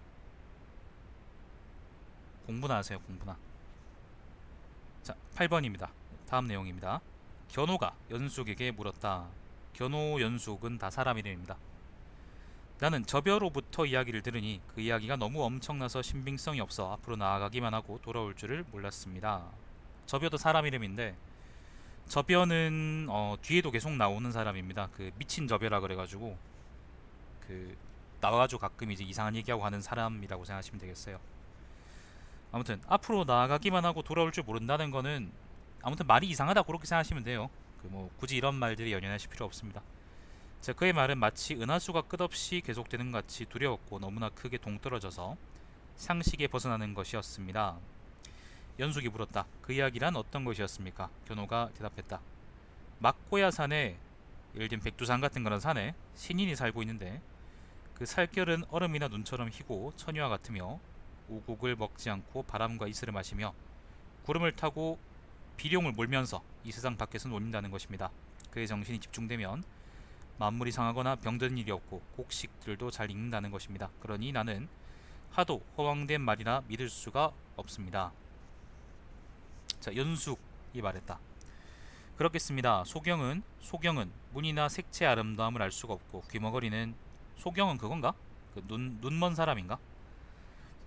공부나 하세요. 공부나. 자, 8번입니다. 다음 내용입니다. 견호가 연숙에게 물었다. 견호, 연숙은 다 사람 이름입니다. 나는 저벼로부터 이야기를 들으니 그 이야기가 너무 엄청나서 신빙성이 없어 앞으로 나아가기만 하고 돌아올 줄을 몰랐습니다. 저벼도 사람 이름인데 저벼는 뒤에도 계속 나오는 사람입니다. 그 미친 저벼라 그래가지고 그 나와가지고 가끔 이제 이상한 얘기하고 하는 사람이라고 생각하시면 되겠어요. 아무튼 앞으로 나아가기만 하고 돌아올 줄 모른다는 거는 아무튼 말이 이상하다 그렇게 생각하시면 돼요. 굳이 이런 말들이 연연하실 필요 없습니다. 자, 그의 말은 마치 은하수가 끝없이 계속되는 것 같이 두려웠고 너무나 크게 동떨어져서 상식에 벗어나는 것이었습니다. 연숙이 물었다. 그 이야기란 어떤 것이었습니까? 견호가 대답했다. 막고야 산에, 예를 들면 백두산 같은 그런 산에 신인이 살고 있는데 그 살결은 얼음이나 눈처럼 희고 천유와 같으며 우국을 먹지 않고 바람과 이슬을 마시며 구름을 타고 비룡을 몰면서 이 세상 밖에서 논다는 것입니다. 그의 정신이 집중되면 만물이 상하거나 병드는 일이 없고 곡식들도 잘 익는다는 것입니다. 그러니 나는 하도 허황된 말이나 믿을 수가 없습니다. 자, 연숙이 말했다. 그렇겠습니다. 소경은 문이나 색채의 아름다움을 알 수가 없고 귀머거리는 소경은 그건가? 그 눈먼 사람인가?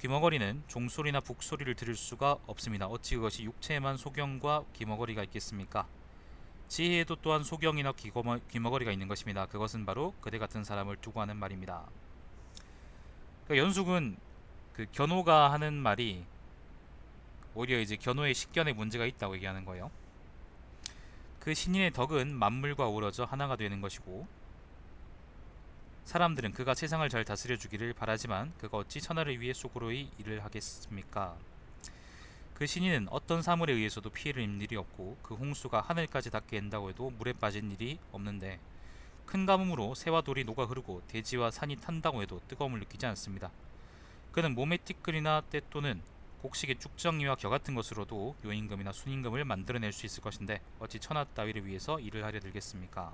귀머거리는 종소리나 북소리를 들을 수가 없습니다. 어찌 그것이 육체에만 소경과 귀머거리가 있겠습니까? 지혜에도 또한 소경이나 귀머거리가 있는 것입니다. 그것은 바로 그대 같은 사람을 두고 하는 말입니다. 그러니까 연숙은 그 견호가 하는 말이 오히려 이제 견호의 식견에 문제가 있다고 얘기하는 거예요. 그 신인의 덕은 만물과 어우러져 하나가 되는 것이고 사람들은 그가 세상을 잘 다스려 주기를 바라지만 그가 어찌 천하를 위해 속으로의 일을 하겠습니까? 그 신인은 어떤 사물에 의해서도 피해를 입는 일이 없고 그 홍수가 하늘까지 닿게 된다고 해도 물에 빠진 일이 없는데 큰 가뭄으로 새와 돌이 녹아 흐르고 대지와 산이 탄다고 해도 뜨거움을 느끼지 않습니다. 그는 몸의 티끌이나 때또는 곡식의 쭉정이와 겨 같은 것으로도 요임금이나 순임금을 만들어낼 수 있을 것인데 어찌 천하 따위를 위해서 일을 하려 들겠습니까?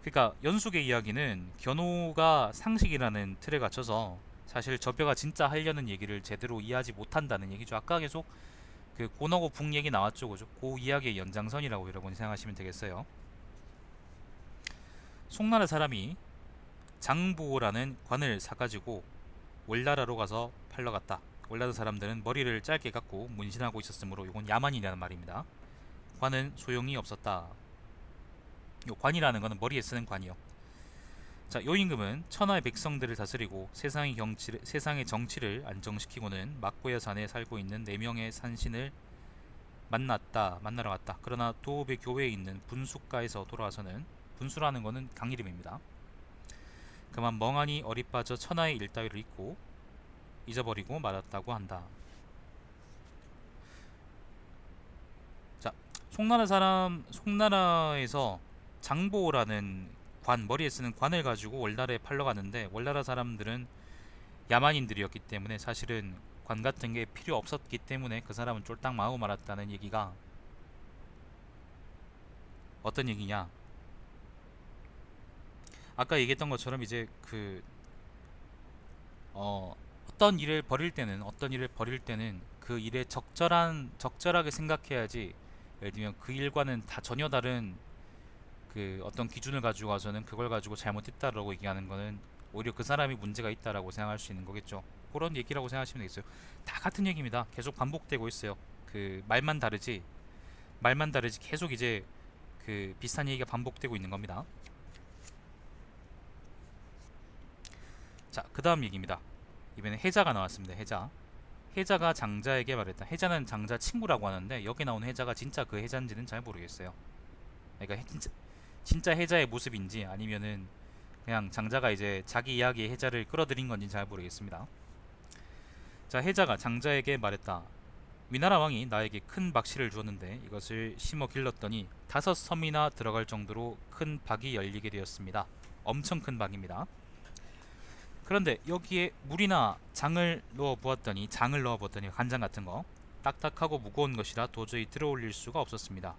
그러니까 연숙의 이야기는 견호가 상식이라는 틀에 갇혀서 사실 저뼈가 진짜 하려는 얘기를 제대로 이해하지 못한다는 얘기죠. 아까 계속 그 고너고 북 얘기 나왔죠, 그죠? 그 이야기의 연장선이라고 여러분이 생각하시면 되겠어요. 송나라 사람이 장보라는 관을 사가지고 월나라로 가서 팔러 갔다. 월나라 사람들은 머리를 짧게 깎고 문신하고 있었으므로 이건 야만이라는 말입니다. 관은 소용이 없었다. 요 관이라는 것은 머리에 쓰는 관이요. 자, 요임금은 천하의 백성들을 다스리고 세상의 정치를 안정시키고는 막고야 산에 살고 있는 4명의 산신을 만나러 갔다. 그러나 도읍의 교회에 있는 분수가에서 돌아와서는 분수라는 것은 강 이름입니다. 그만 멍하니 어리빠져 천하의 일 따위를 잊어버리고 말았다고 한다. 자, 송나라에서 장보라는 머리에 쓰는 관을 가지고 월나라에 팔러 갔는데 월나라 사람들은 야만인들이었기 때문에 사실은 관 같은 게 필요 없었기 때문에 그 사람은 쫄딱 망하고 말았다는 얘기가 어떤 얘기냐? 아까 얘기했던 것처럼 이제 어떤 일을 벌일 때는 그 일에 적절하게 생각해야지. 예를 들면 그 일과는 다 전혀 다른 그 어떤 기준을 가지고 와서는 그걸 가지고 잘못했다라고 얘기하는 거는 오히려 그 사람이 문제가 있다라고 생각할 수 있는 거겠죠. 그런 얘기라고 생각하시면 되겠어요. 다 같은 얘기입니다. 계속 반복되고 있어요. 그 말만 다르지 계속 이제 그 비슷한 얘기가 반복되고 있는 겁니다. 자, 그 다음 얘기입니다. 이번에 해자가 나왔습니다. 해자가 장자에게 말했다. 해자는 장자 친구라고 하는데 여기 나온 해자가 진짜 그 해자인지는 잘 모르겠어요. 그러니까 진짜 해자의 모습인지 아니면은 그냥 장자가 이제 자기 이야기의 해자를 끌어들인 건지 잘 모르겠습니다. 자, 해자가 장자에게 말했다. 위나라 왕이 나에게 큰 박씨를 주었는데 이것을 심어 길렀더니 5섬이나 들어갈 정도로 큰 박이 열리게 되었습니다. 엄청 큰 박입니다. 그런데 여기에 물이나 장을 넣어 보았더니 간장 같은 거 딱딱하고 무거운 것이라 도저히 들어올릴 수가 없었습니다.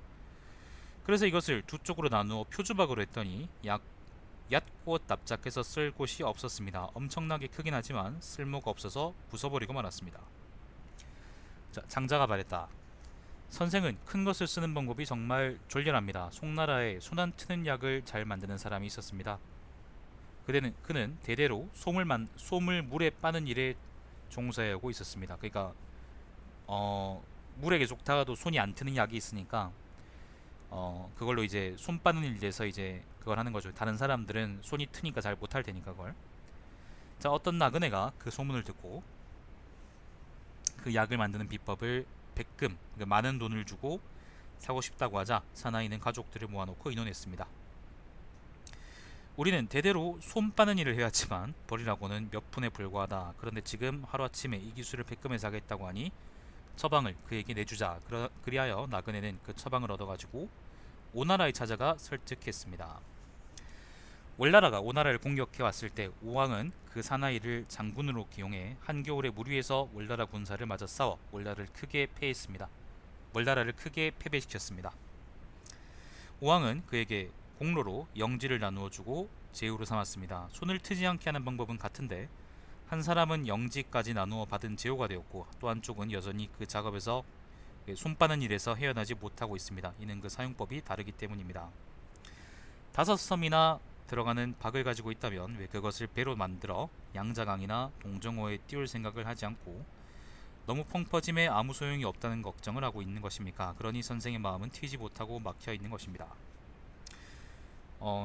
그래서 이것을 두 쪽으로 나누어 표주박으로 했더니 얕고 납작해서 쓸 곳이 없었습니다. 엄청나게 크긴 하지만 쓸모가 없어서 부숴버리고 말았습니다. 자, 장자가 말했다. 선생은 큰 것을 쓰는 방법이 정말 졸렬합니다. 송나라에 손 안 트는 약을 잘 만드는 사람이 있었습니다. 그는 대대로 솜을 물에 빠는 일에 종사하고 있었습니다. 그러니까 물에 계속 다가도 손이 안 트는 약이 있으니까 그걸로 이제 손 빠는 일에서 이제 그걸 하는 거죠. 다른 사람들은 손이 트니까 잘 못할 테니까 그걸. 자, 어떤 나그네가 그 소문을 듣고 그 약을 만드는 비법을 백금, 그러니까 많은 돈을 주고 사고 싶다고 하자 사나이는 가족들을 모아놓고 의논했습니다. 우리는 대대로 손 빠는 일을 해왔지만 벌이라고는 몇 푼에 불과하다. 그런데 지금 하루아침에 이 기술을 백금에 사겠다고 하니 처방을 그에게 내주자. 그리하여 나그네는 그 처방을 얻어가지고 오나라에 찾아가 설득했습니다. 월나라가 오나라를 공격해 왔을 때 오왕은 그 사나이를 장군으로 기용해 한겨울에 물 위에서 월나라 군사를 맞아 싸워 월나라를 크게 패배시켰습니다. 오왕은 그에게 공로로 영지를 나누어 주고 제휴로 삼았습니다. 손을 트지 않게 하는 방법은 같은데 한 사람은 영지까지 나누어 받은 제휴가 되었고 또 한쪽은 여전히 그 작업에서 손 빠는 일에서 헤어나지 못하고 있습니다. 이는 그 사용법이 다르기 때문입니다. 5섬이나 들어가는 박을 가지고 있다면 왜 그것을 배로 만들어 양자강이나 동정호에 띄울 생각을 하지 않고 너무 펑퍼짐에 아무 소용이 없다는 걱정을 하고 있는 것입니까? 그러니 선생의 마음은 튀지 못하고 막혀 있는 것입니다.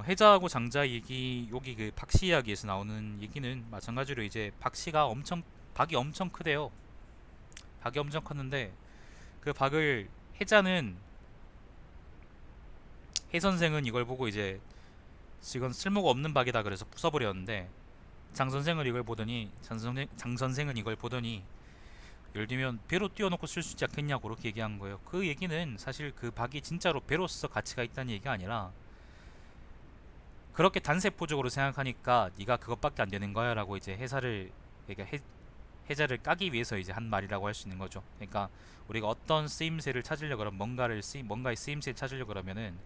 해자하고 장자 얘기, 여기 그 박씨 이야기에서 나오는 얘기는 마찬가지로 이제 박이 엄청 크대요. 박이 엄청 컸는데 그 박을 해자는 해 선생은 이걸 보고 이제 이건 쓸모가 없는 박이다 그래서 부숴버렸는데 장 선생은 이걸 보더니 예를 들면 배로 띄워놓고 쓸 수 있지 않겠냐고 그렇게 얘기한 거예요. 그 얘기는 사실 그 박이 진짜로 배로서 가치가 있다는 얘기가 아니라 그렇게 단세포적으로 생각하니까 네가 그것밖에 안 되는 거야 라고 이제 그러니까 해자를 까기 위해서 이제 한 말이라고 할 수 있는 거죠. 그러니까 우리가 어떤 쓰임새를 찾으려고 그러면 뭔가의 쓰임새를 찾으려고 그러면은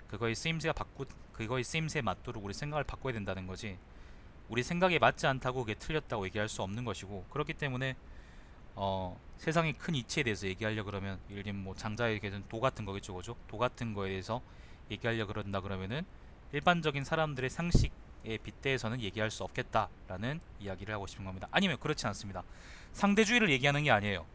그거의 쓰임새에 맞도록 우리 생각을 바꿔야 된다는 거지. 우리 생각에 맞지 않다고 그게 틀렸다고 얘기할 수 없는 것이고, 그렇기 때문에 세상의 큰 이치에 대해서 얘기하려고 그러면 예를 들면 뭐 장자에게는 도 같은 거겠죠, 그죠? 도 같은 거에 대해서 얘기하려고 그런다 그러면은 일반적인 사람들의 상식에 빗대해서는 얘기할 수 없겠다라는 이야기를 하고 싶은 겁니다. 아니면 그렇지 않습니다. 상대주의를 얘기하는 게 아니에요.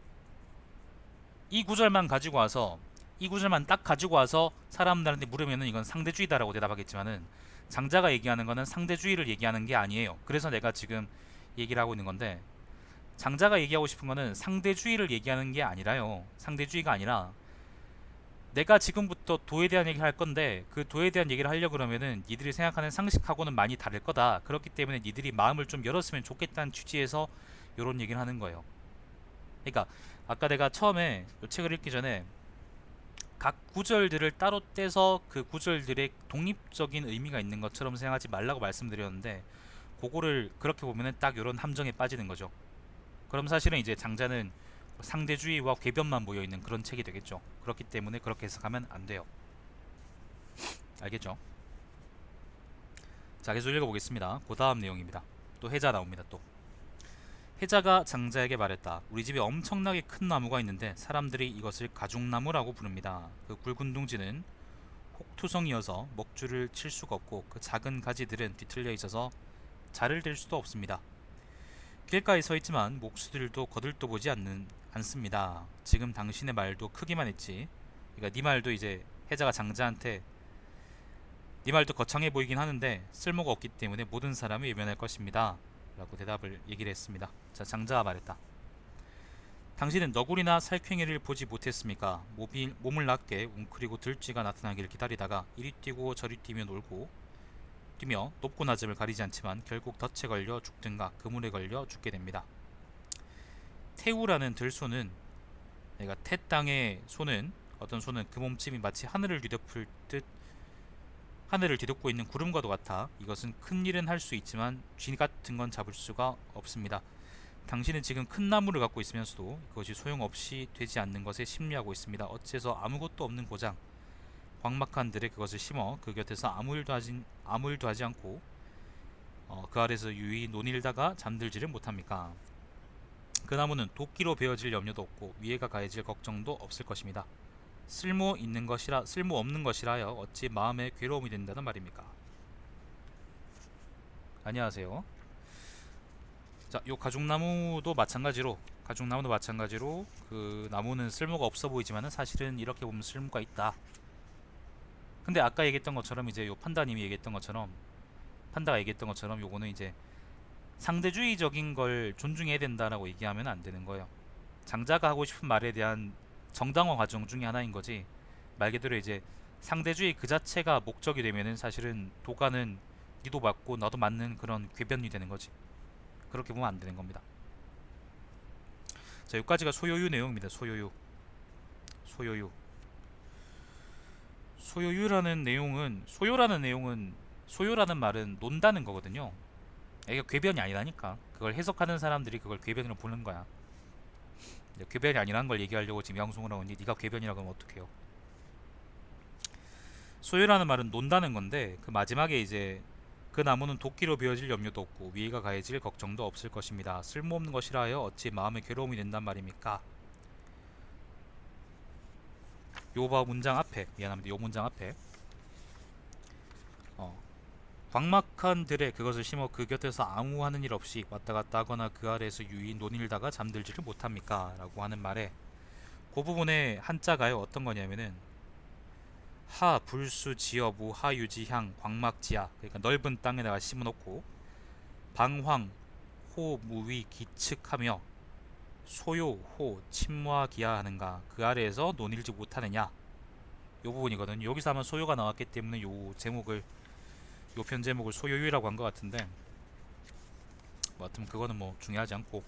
이 구절만 딱 가지고 와서 사람들한테 물으면은 이건 상대주의다라고 대답하겠지만은 장자가 얘기하는 거는 상대주의를 얘기하는 게 아니에요. 그래서 내가 지금 얘기를 하고 있는 건데, 장자가 얘기하고 싶은 거는 상대주의를 얘기하는 게 아니라요. 상대주의가 아니라 내가 지금부터 도에 대한 얘기를 할 건데 그 도에 대한 얘기를 하려고 그러면은 니들이 생각하는 상식하고는 많이 다를 거다. 그렇기 때문에 니들이 마음을 좀 열었으면 좋겠다는 취지에서 이런 얘기를 하는 거예요. 그러니까 아까 내가 처음에 이 책을 읽기 전에 각 구절들을 따로 떼서 그 구절들의 독립적인 의미가 있는 것처럼 생각하지 말라고 말씀드렸는데, 그거를 그렇게 보면은 딱 이런 함정에 빠지는 거죠. 그럼 사실은 이제 장자는 상대주의와 궤변만 모여있는 그런 책이 되겠죠. 그렇기 때문에 그렇게 해석하면 안 돼요. 알겠죠? 자, 계속 읽어보겠습니다. 그 다음 내용입니다. 또 해자 나옵니다. 또 해자가 장자에게 말했다. 우리 집에 엄청나게 큰 나무가 있는데 사람들이 이것을 가죽나무라고 부릅니다. 그 굵은 둥지는 혹투성이어서 먹줄을 칠 수가 없고 그 작은 가지들은 뒤틀려 있어서 자를 댈 수도 없습니다. 길가에 서 있지만 목수들도 거들떠보지 않습니다. 지금 당신의 말도 크기만 했지. 그러니까 네 말도 이제 해자가 장자한테 네 말도 거창해 보이긴 하는데 쓸모가 없기 때문에 모든 사람이 외면할 것입니다. 라고 얘기를 했습니다. 자, 장자가 말했다. 당신은 너구리나 살쾡이를 보지 못했습니까? 몸을 낮게 웅크리고 들쥐가 나타나기를 기다리다가 이리 뛰고 저리 뛰며 높고 낮음을 가리지 않지만 결국 덫에 걸려 죽든가 그물에 걸려 죽게 됩니다. 태우라는 들소는, 그러니까 태 땅의 소는, 어떤 소는 그 몸집이 마치 하늘을 뒤덮고 있는 구름과도 같아 이것은 큰 일은 할 수 있지만 쥐 같은 건 잡을 수가 없습니다. 당신은 지금 큰 나무를 갖고 있으면서도 그것이 소용없이 되지 않는 것에 심리하고 있습니다. 어째서 아무것도 없는 고장 광막한 들에 그것을 심어 그 곁에서 아무 일도 하지 않고 그 아래서 유유히 논일다가 잠들지를 못합니까? 그 나무는 도끼로 베어질 염려도 없고 위해가 가해질 걱정도 없을 것입니다. 쓸모 없는 것이라여 어찌 마음에 괴로움이 된다는 말입니까? 안녕하세요. 자, 요 가죽나무도 마찬가지로 그 나무는 쓸모가 없어 보이지만은 사실은 이렇게 보면 쓸모가 있다. 근데 아까 얘기했던 것처럼 이제 요 판다가 얘기했던 것처럼 요거는 이제 상대주의적인 걸 존중해야 된다라고 얘기하면 안 되는 거예요. 장자가 하고 싶은 말에 대한 정당화 과정 중에 하나인 거지, 말 그대로 이제 상대주의 그 자체가 목적이 되면은 사실은 도가는 니도 맞고 나도 맞는 그런 궤변이 되는 거지. 그렇게 보면 안 되는 겁니다. 자, 여기까지가 소요유 내용입니다. 소요라는 말은 논다는 거거든요. 이게 궤변이 아니라니까. 그걸 해석하는 사람들이 그걸 궤변으로 보는 거야. 궤변이 아니라는 걸 얘기하려고 지금 양송을 하고 있는데 네가 궤변이라고 하면 어떡해요. 소요라는 말은 논다는 건데 그 마지막에 이제 그 나무는 도끼로 베어질 염려도 없고 위해가 가해질 걱정도 없을 것입니다. 쓸모없는 것이라 하여 어찌 마음에 괴로움이 된단 말입니까? 요 문장 앞에, 미안합니다. 요 문장 앞에 광막한 들에 그것을 심어 그 곁에서 아무 하는 일 없이 왔다 갔다 하거나 그 아래에서 유이 논일다가 잠들지를 못합니까? 라고 하는 말에 그 부분에 한자가요 어떤 거냐면은 하 불수 지어부 하유지향 광막지하, 그러니까 넓은 땅에다가 심어놓고 방황 호 무위 기측하며 소요 호 침무하기야 하는가, 그 아래에서 논일지 못하느냐, 요 부분이거든요. 여기서 아마 소요가 나왔기 때문에 요 제목을, 요 편 제목을 소요유라고 한 것 같은데, 뭐 하여튼 그거는 뭐 중요하지 않고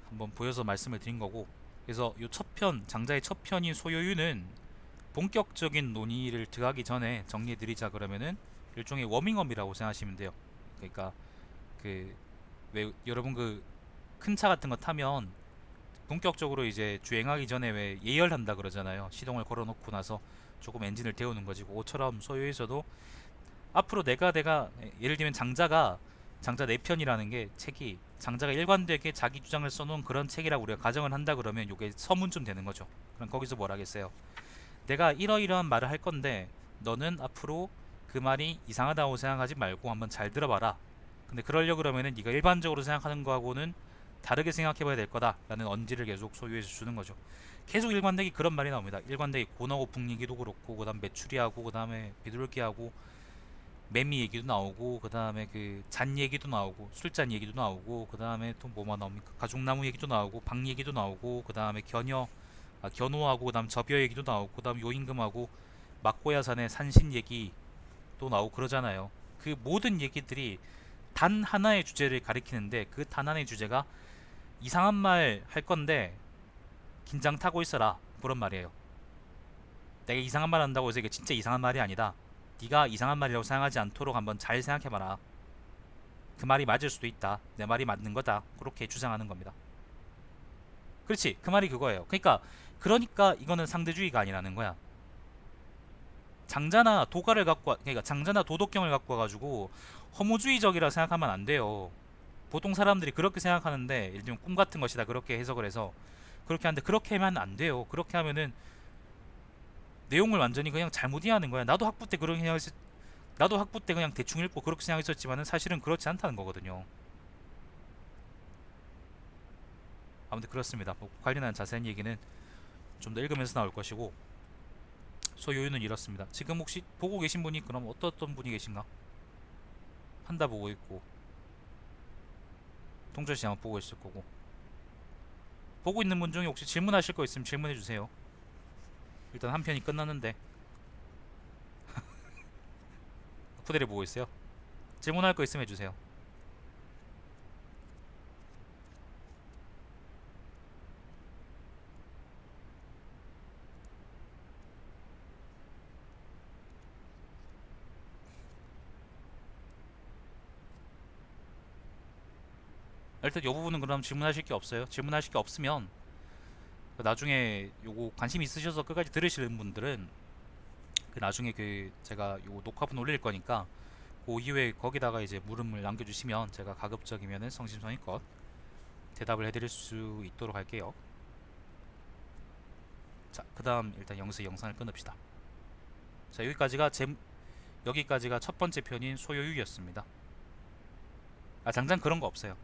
한번 보여서 말씀을 드린 거고. 그래서 요 첫 편, 장자의 첫 편인 소요유는 본격적인 논의를 들어가기 전에 정리해드리자 그러면은 일종의 워밍업이라고 생각하시면 돼요. 그러니까 그 왜 여러분 그 큰 차 같은 거 타면 본격적으로 이제 주행하기 전에 왜 예열한다 그러잖아요. 시동을 걸어놓고 나서 조금 엔진을 데우는 거지. 그것처럼 소유에서도 앞으로 내가 예를 들면 장자 4편이라는 게 책이 장자가 일관되게 자기 주장을 써놓은 그런 책이라고 우리가 가정을 한다 그러면 이게 서문쯤 되는 거죠. 그럼 거기서 뭘 하겠어요? 내가 이러이러한 말을 할 건데 너는 앞으로 그 말이 이상하다고 생각하지 말고 한번 잘 들어봐라. 근데 그러려고 그러면은 네가 일반적으로 생각하는 거하고는 다르게 생각해봐야 될 거다 라는 언지를 계속 소유해서 주는 거죠. 계속 일관되게 그런 말이 나옵니다. 일관되게 고나고 북 얘기도 그렇고, 그 다음 메추리하고, 그 다음에 비둘기하고 매미 얘기도 나오고, 그 다음에 그 잔 얘기도 나오고, 술잔 얘기도 나오고, 그 다음에 또 뭐만 나옵니까? 가죽나무 얘기도 나오고, 방 얘기도 나오고, 그 다음에 견호하고, 그 다음 접여 얘기도 나오고, 그 다음 요임금하고 막고야산의 산신 얘기도 나오고 그러잖아요. 그 모든 얘기들이 단 하나의 주제를 가리키는데, 그 단 하나의 주제가 이상한 말 할 건데 긴장 타고 있어라, 그런 말이에요. 내가 이상한 말 한다고 해서 이게 진짜 이상한 말이 아니다. 네가 이상한 말이라고 생각하지 않도록 한번 잘 생각해봐라. 그 말이 맞을 수도 있다. 내 말이 맞는 거다. 그렇게 주장하는 겁니다. 그렇지, 그 말이 그거예요. 그러니까 이거는 상대주의가 아니라는 거야. 장자나 도가를 그러니까 장자나 도덕경을 갖고 와가지고 허무주의적이라 생각하면 안 돼요. 보통 사람들이 그렇게 생각하는데, 예를 들면 꿈 같은 것이다 그렇게 해석을 해서 그렇게 하는데, 그렇게 하면 안 돼요. 그렇게 하면은 내용을 완전히 그냥 잘못 이해하는 거야. 나도 학부 때 그냥 대충 읽고 그렇게 생각했었지만은 사실은 그렇지 않다는 거거든요. 아무튼 그렇습니다. 뭐 관련한 자세한 얘기는 좀 더 읽으면서 나올 것이고, 소요유는 이렇습니다. 지금 혹시 보고 계신 분이 그럼 어떤 분이 계신가? 한다 보고 있고, 동철씨 아마 보고 있을 거고, 보고 있는 분 중에 혹시 질문하실 거 있으면 질문해 주세요. 일단 한 편이 끝났는데 푸대를 보고 있어요. 질문할 거 있으면 해주세요. 일단 이 부분은 그럼 질문하실 게 없어요. 질문하실 게 없으면 나중에 요거 관심 있으셔서 끝까지 들으시는 분들은 그 나중에 그 제가 요거 녹화본 올릴 거니까 그 이후에 거기다가 이제 물음을 남겨주시면 제가 가급적이면은 성심성의껏 대답을 해드릴 수 있도록 할게요. 자, 그 다음 일단 여기서 영상을 끊읍시다. 자, 여기까지가 첫 번째 편인 소요유였습니다. 장장 그런 거 없어요.